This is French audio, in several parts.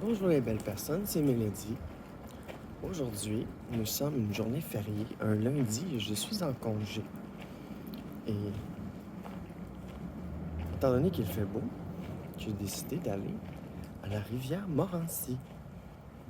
Bonjour les belles personnes, c'est Mélodie. Aujourd'hui, nous sommes une journée fériée, un lundi, et je suis en congé. Et étant donné qu'il fait beau, j'ai décidé d'aller à la rivière Morancy.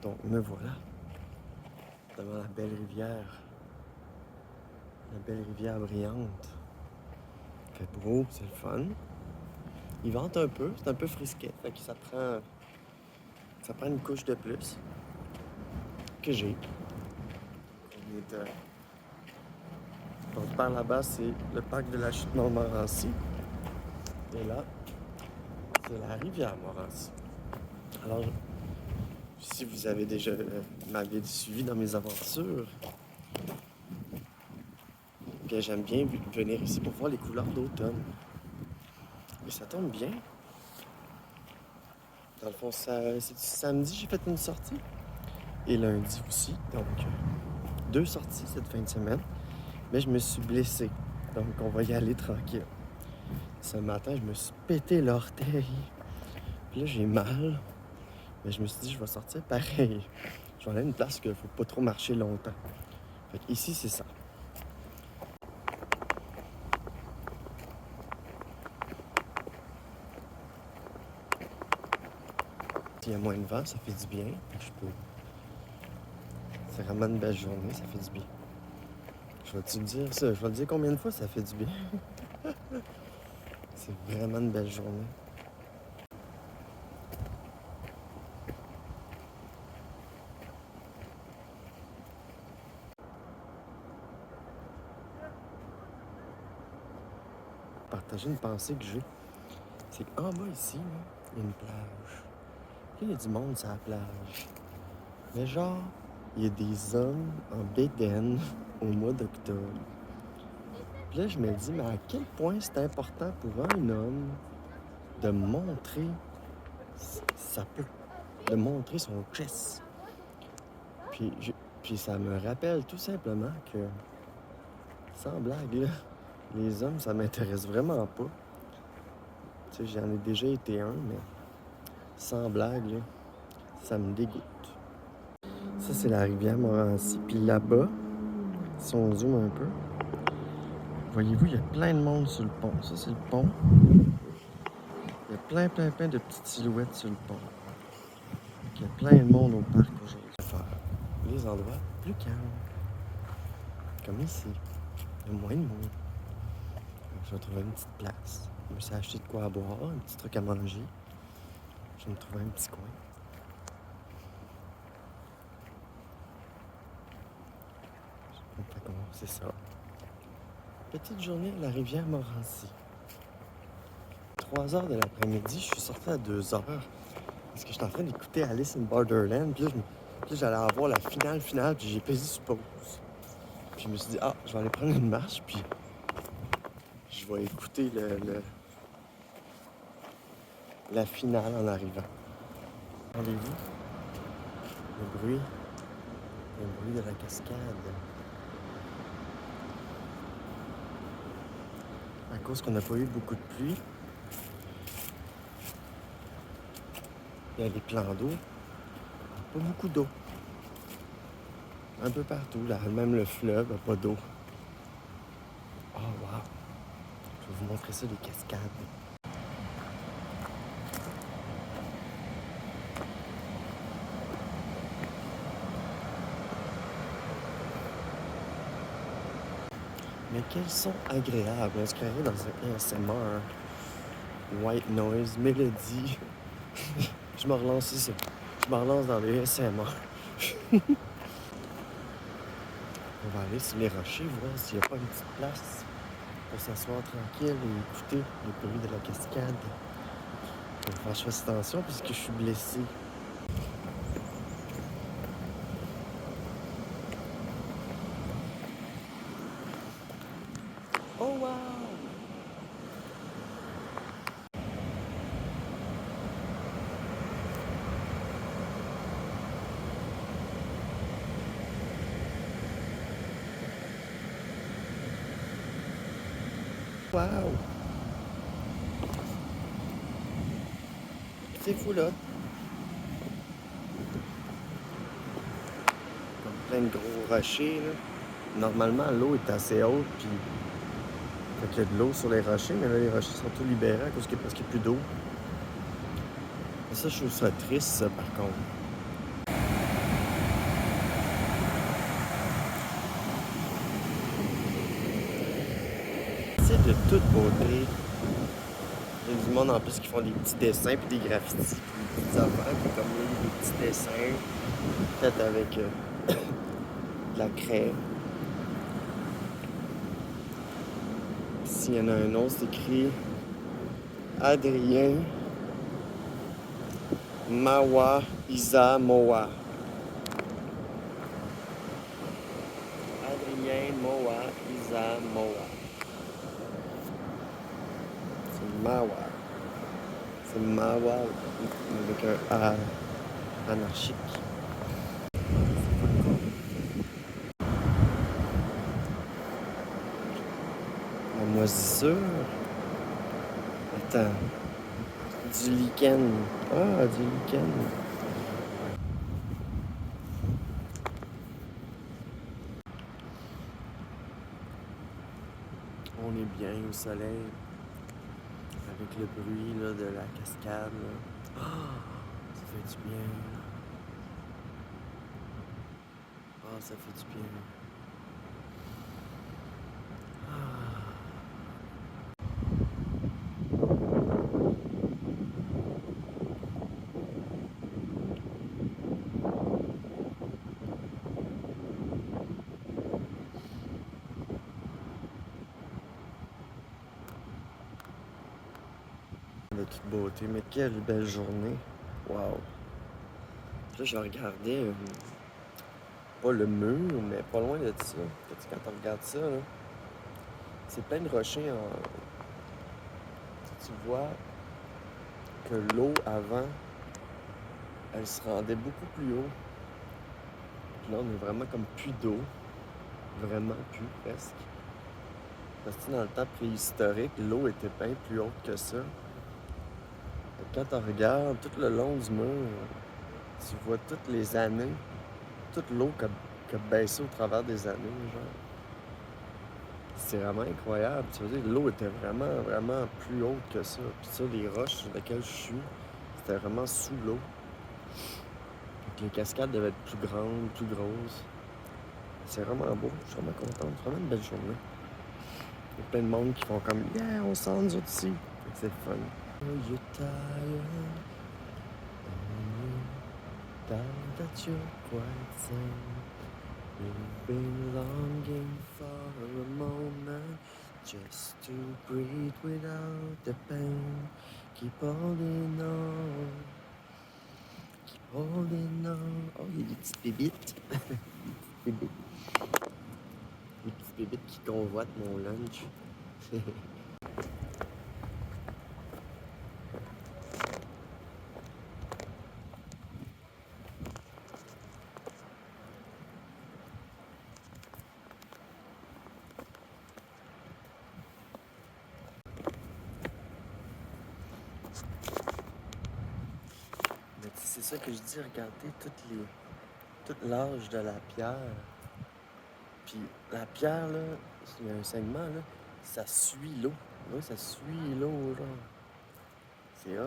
Donc me voilà devant la belle rivière brillante. Il fait beau, c'est le fun. Il vente un peu, c'est un peu frisquet, fait que ça prend une couche de plus que j'ai. On est, donc par là-bas, c'est le parc de la chute Montmorency. Et là, c'est la rivière Morancy. Alors, si vous avez déjà m'avez suivi dans mes aventures, bien j'aime bien venir ici pour voir les couleurs d'automne. Et ça tombe bien. Dans le fond, c'est samedi, j'ai fait une sortie. Et lundi aussi. Donc, 2 sorties cette fin de semaine. Mais je me suis blessé. Donc, on va y aller tranquille. Ce matin, je me suis pété l'orteil. Puis là, j'ai mal. Mais je me suis dit, je vais sortir pareil. Je vais aller à une place qu'il ne faut pas trop marcher longtemps. Fait que ici, c'est ça. S'il y a moins de vent, ça fait du bien. C'est vraiment une belle journée, ça fait du bien. Je vais-tu te dire ça? Je vais te dire combien de fois ça fait du bien. C'est vraiment une belle journée. Partager une pensée que j'ai. C'est qu'en bas ici, là, il y a une plage. Puis il y a du monde sur la plage. Mais genre, il y a des hommes en bédaine au mois d'octobre. Puis là, je me dis, mais à quel point c'est important pour un homme de montrer sa peau, de montrer son chest. Puis, puis ça me rappelle tout simplement que, sans blague, là, les hommes, ça m'intéresse vraiment pas. Tu sais, j'en ai déjà été un, mais sans blague, là, ça me dégoûte. Ça, c'est la rivière Morancy. Puis là-bas, si on zoome un peu, voyez-vous, il y a plein de monde sur le pont. Ça, c'est le pont. Il y a plein de petites silhouettes sur le pont. Il y a plein de monde au parc aujourd'hui. Les endroits plus calmes. Comme ici. Il y a moins de monde. Je vais trouver une petite place. Je me suis acheté de quoi à boire, un petit truc à manger. Je vais me trouver un petit coin. C'est ça. Petite journée à la rivière Morancy. 3 heures de l'après-midi, je suis sorti à 2 heures. Parce que j'étais en train d'écouter Alice in Borderland. Puis là, j'allais avoir la finale, puis j'ai pesé sur pause. Puis je me suis dit, je vais aller prendre une marche, puis je vais écouter la finale en arrivant. Entendez-vous le bruit de la cascade. À cause qu'on n'a pas eu beaucoup de pluie, il y a des plans d'eau, pas beaucoup d'eau. Un peu partout, là, même le fleuve n'a pas d'eau. Oh wow! Je vais vous montrer ça, les cascades. Mais quels sont agréables. On se croirait dans un ASMR. White noise, mélodie. Je me relance ici. Je me relance dans les ASMR. On va aller sur les rochers, voir s'il n'y a pas une petite place pour s'asseoir tranquille et écouter le bruit de la cascade. Il va falloir que je fasse attention puisque je suis blessé. Oh wow! Wow! C'est fou là. plein de gros rochers, là. Normalement, l'eau est assez haute, puis fait qu'il y a de l'eau sur les rochers, mais là, les rochers sont tous libérés à cause qu'il n'y a plus d'eau. Et ça, je trouve ça triste, ça, par contre. C'est de toute beauté. Il y a du monde en plus qui font des petits dessins, puis des graffitis, puis des petites affaires, puis comme là, il y a des petits dessins faits avec de la craie. S'il y en a un autre, c'est écrit Adrien Mawa Isa Moa. Adrien Moa Isa Moa. C'est Mawa. C'est Mawa avec un A anarchique. La moisissure. Attends. Du lichen. Ah, du lichen. On est bien au soleil. Avec le bruit là, de la cascade. Là. Oh, ça fait du bien. Ah, ça fait du bien. De toute beauté, mais quelle belle journée. Wow. Là, je regardais, pas le mur, mais pas loin de ça. Quand on regarde ça, là, c'est plein de rochers en... Tu vois que l'eau, avant, elle se rendait beaucoup plus haut. Puis là, on est vraiment comme plus d'eau. Vraiment plus, presque. Parce que dans le temps préhistorique, l'eau était bien plus haute que ça. Et quand on regarde tout le long du mur, tu vois toutes les années, toute l'eau qui a baissé au travers des années, genre. C'est vraiment incroyable. Tu veux dire, l'eau était vraiment, vraiment plus haute que ça. Puis ça, les roches sur lesquelles je suis, c'était vraiment sous l'eau. Donc les cascades devaient être plus grandes, plus grosses. C'est vraiment beau. Je suis vraiment content. C'est vraiment une belle journée. Il y a plein de monde qui font comme « Yeah, on sent nous autres ici ». C'est le fun. Oh, you're tired. Tired that you're quite sane. You've been longing for a moment just to breathe without the pain. Keep holding on. Keep holding on. Oh, il y a des petites bébites. Des petites bébites qui convoitent mon lunch. Mais c'est ça que je dis, regardez tout l'âge de la pierre. Puis la pierre, là, il y a un segment, là, ça suit l'eau. Oui, ça suit l'eau, genre. C'est hot.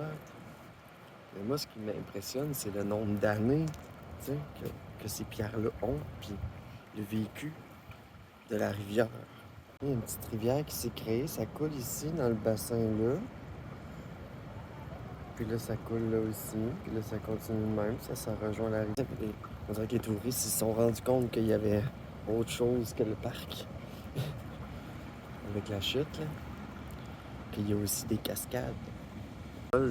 Mais moi, ce qui m'impressionne, c'est le nombre d'années, tu sais, que ces pierres-là ont, puis le vécu de la rivière. Il y a une petite rivière qui s'est créée, ça coule ici, dans le bassin-là. Puis là, ça coule là aussi. Puis là, ça continue de même. Ça rejoint la rivière. On dirait que les touristes se sont rendus compte qu'il y avait autre chose que le parc. Avec la chute, là. Qu'il y a aussi des cascades.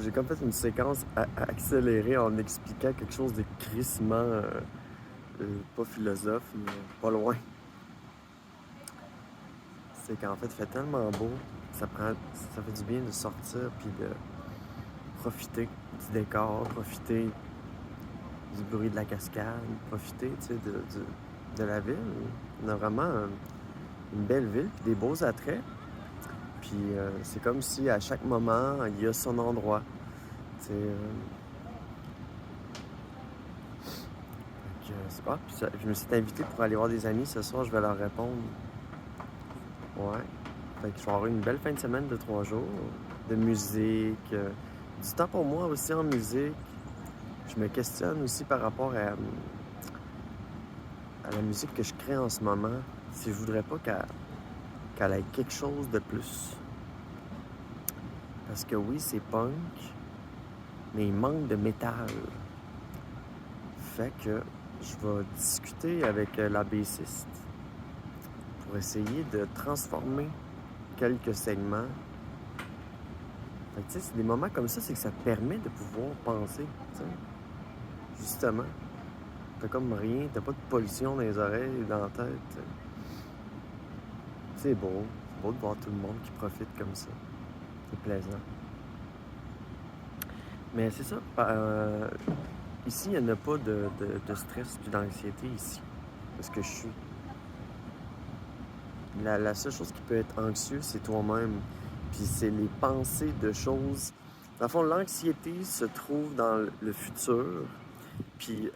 J'ai comme fait une séquence accélérée en expliquant quelque chose de crissement pas philosophe, mais pas loin. C'est qu'en fait, il fait tellement beau, ça fait du bien de sortir puis de profiter du décor, profiter du bruit de la cascade, profiter, tu sais, de la ville. On a vraiment une belle ville puis des beaux attraits. Puis c'est comme si à chaque moment, il y a son endroit. c'est pas. Puis je me suis invité pour aller voir des amis ce soir, je vais leur répondre. Ouais. Fait que je vais avoir une belle fin de semaine de 3 jours, de musique, du temps pour moi aussi en musique. Je me questionne aussi par rapport à la musique que je crée en ce moment, si je voudrais pas qu'elle ait quelque chose de plus. Parce que oui, c'est punk, mais il manque de métal. Fait que je vais discuter avec la bassiste pour essayer de transformer quelques segments. Fait que tu sais, c'est des moments comme ça, c'est que ça te permet de pouvoir penser, tu sais. Justement. T'as comme rien, t'as pas de pollution dans les oreilles et dans la tête. T'sais. C'est beau de voir tout le monde qui profite comme ça. C'est plaisant. Mais c'est ça, ici, il n'y en a pas de stress et d'anxiété ici, parce que je suis. La seule chose qui peut être anxieux, c'est toi-même. Puis c'est les pensées de choses. Dans le fond, l'anxiété se trouve dans le futur, puis,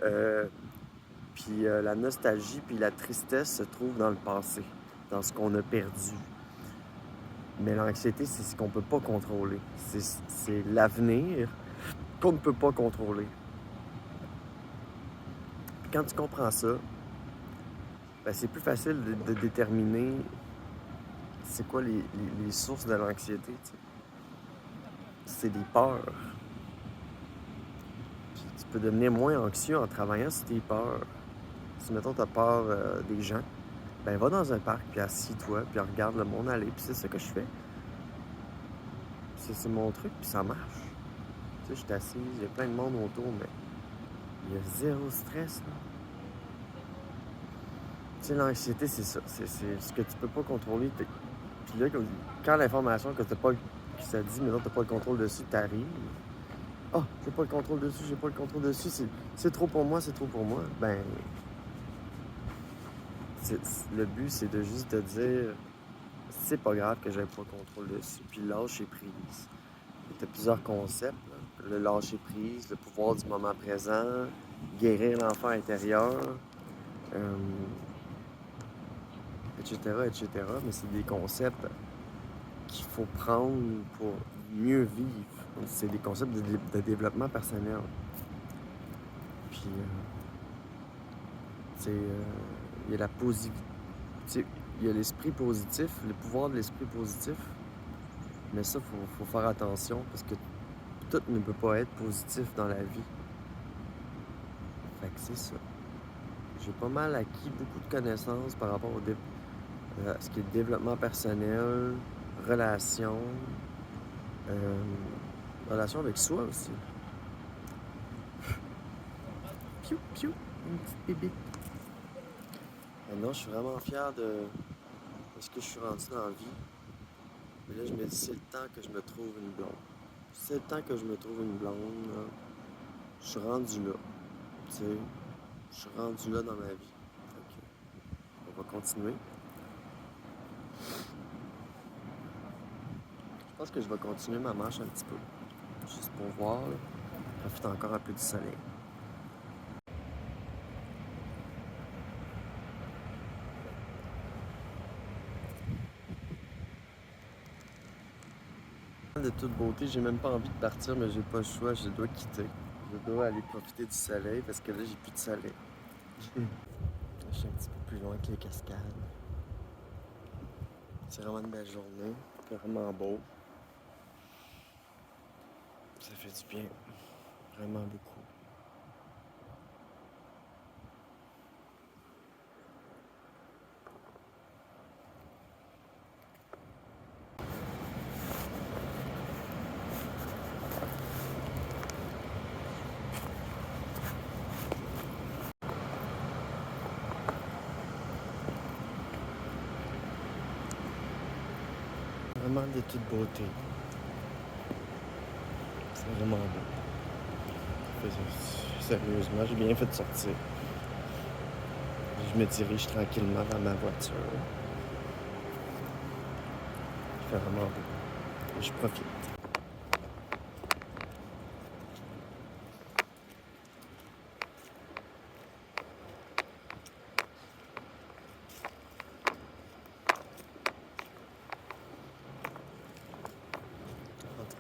la nostalgie, puis la tristesse se trouve dans le passé, dans ce qu'on a perdu. Mais l'anxiété, c'est ce qu'on ne peut pas contrôler. C'est l'avenir qu'on ne peut pas contrôler. Puis quand tu comprends ça, ben c'est plus facile de déterminer c'est quoi les sources de l'anxiété. T'sais. C'est des peurs. Puis tu peux devenir moins anxieux en travaillant sur tes peurs. Si, mettons, tu as peur des gens, ben va dans un parc, puis assis-toi, puis regarde le monde aller. Puis c'est ça que je fais. C'est mon truc, puis ça marche. Tu sais, je suis assise, il y a plein de monde autour, mais il y a zéro stress, là. Tu sais, l'anxiété, c'est ça. C'est ce que tu peux pas contrôler. Puis là, quand l'information que t'as pas, qui se dit, mais non, t'as pas le contrôle dessus, t'arrives. Ah, oh, j'ai pas le contrôle dessus, j'ai pas le contrôle dessus, c'est trop pour moi, c'est trop pour moi. Ben, le but, c'est de juste te dire, c'est pas grave que j'aie pas le contrôle dessus, puis lâcher prise. Il y a plusieurs concepts, là. Le lâcher prise, le pouvoir du moment présent, guérir l'enfant intérieur, etc., etc. Mais c'est des concepts qu'il faut prendre pour mieux vivre. C'est des concepts de développement personnel. Puis, il y a la positivité, il y a l'esprit positif, le pouvoir de l'esprit positif. Mais ça, faut faire attention parce que tout ne peut pas être positif dans la vie. Fait que c'est ça. J'ai pas mal acquis beaucoup de connaissances par rapport à ce qui est développement personnel, relations, relation avec soi aussi. Piou, piou, une petite bébé. Maintenant, je suis vraiment fier de ce que je suis rendu dans la vie. Mais là, je me dis, c'est le temps que je me trouve une blonde. C'est le temps que je me trouve une blonde, là. Je suis rendu là. Tu sais, je suis rendu là dans ma vie. Donc, on va continuer. Je pense que je vais continuer ma marche un petit peu. Juste pour voir, là. Profite encore un peu du soleil. De toute beauté, j'ai même pas envie de partir, mais j'ai pas le choix, je dois quitter. Je dois aller profiter du soleil parce que là, j'ai plus de soleil. Je suis un petit peu plus loin que les cascades. C'est vraiment une belle journée, c'est vraiment beau. Ça fait du bien, vraiment beaucoup. Vraiment de toute beauté. C'est vraiment beau. Sérieusement, j'ai bien fait de sortir. Je me dirige tranquillement dans ma voiture. Il fait vraiment beau. Je profite.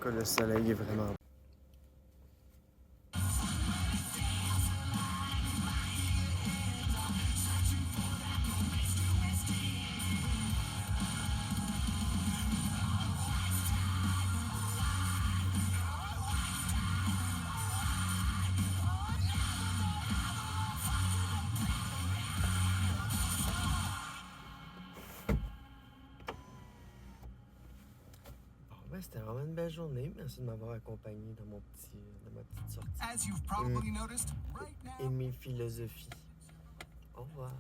Que le soleil est vraiment beau. Ouais, c'était vraiment une belle journée. Merci de m'avoir accompagné dans ma petite sortie. Et mes philosophies. Au revoir.